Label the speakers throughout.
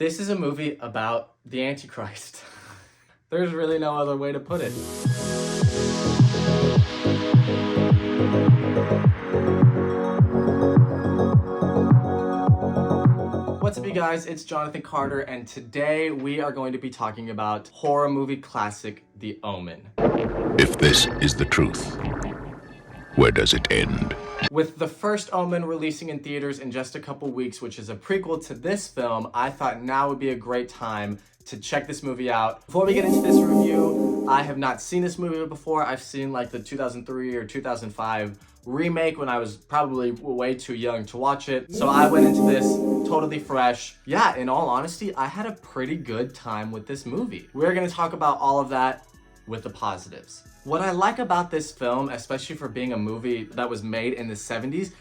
Speaker 1: This is a movie about the Antichrist. There's really no other way to put it. What's up, you guys? It's Jonathan Carter, and today we are going to be talking about horror movie classic, The Omen.
Speaker 2: If this is the truth, where does it end?
Speaker 1: With The First Omen releasing in theaters in just a couple weeks, which is a prequel to this film, I thought now would be a great time to check this movie out. Before we get into this review, I have not seen this movie before. I've seen like the 2003 or 2005 remake when I was probably way too young to watch it. So I went into this totally fresh. Yeah, in all honesty, I had a pretty good time with this movie. We're gonna talk about all of that with the positives. What I like about this film, especially for being a movie that was made in the 70s,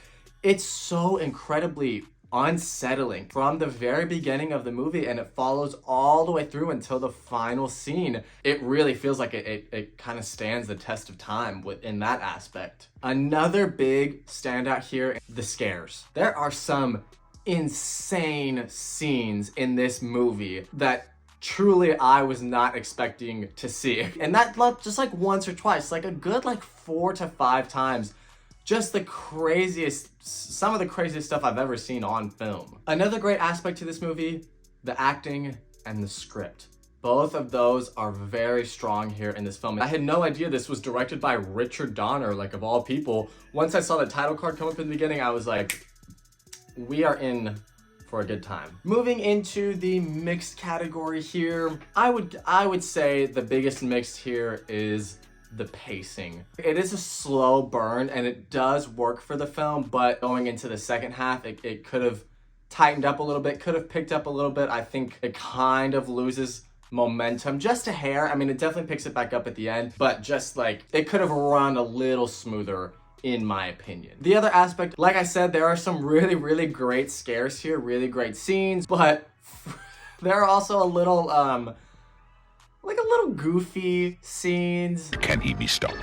Speaker 1: it's so incredibly unsettling from the very beginning of the movie, and it follows all the way through until the final scene. It really feels like it kind of stands the test of time in that aspect. Another big standout here, the scares. There are some insane scenes in this movie that truly I was not expecting to see. And that just like once or twice, like a good like 4 to 5 times. Just the craziest, some of the craziest stuff I've ever seen on film. Another great aspect to this movie, the acting and the script. Both of those are very strong here in this film. I had no idea this was directed by Richard Donner, like of all people. Once I saw the title card come up in the beginning, I was like, we are in for a good time. Moving into the mixed category here, I would say the biggest mixed here is the pacing. It is a slow burn and it does work for the film, but going into the second half, it could have tightened up a little bit, could have picked up a little bit. I think it kind of loses momentum just a hair. I mean, it definitely picks it back up at the end, but just like it could have run a little smoother in my opinion. The other aspect, like I said, there are some really, really great scares here, really great scenes, but there are also a little, like a little goofy scenes.
Speaker 2: Can he be stopped?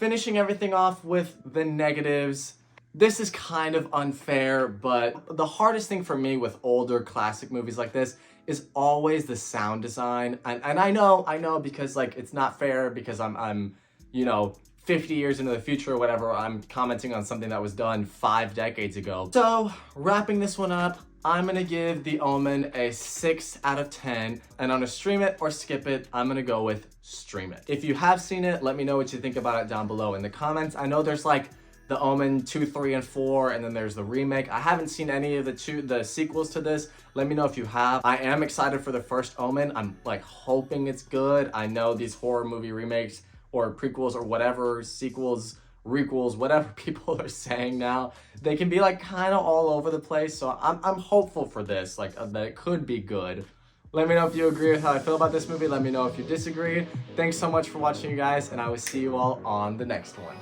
Speaker 1: Finishing everything off with the negatives. This is kind of unfair, but the hardest thing for me with older classic movies like this is always the sound design. And I know because like it's not fair because I'm you know, 50 years into the future or whatever, I'm commenting on something that was done 5 decades ago. So wrapping this one up, I'm gonna give The Omen a 6 out of 10, and on a stream it or skip it, I'm gonna go with stream it. If you have seen it, let me know what you think about it down below in the comments. I know there's like The Omen 2, 3, and 4, and then there's the remake. I haven't seen any of the sequels to this. Let me know if you have. I am excited for The First Omen. I'm like hoping it's good. I know these horror movie remakes or prequels or whatever, sequels, requels, whatever people are saying now, they can be like kind of all over the place. So I'm hopeful for this, like that it could be good. Let me know if you agree with how I feel about this movie. Let me know if you disagree. Thanks so much for watching, you guys, and I will see you all on the next one.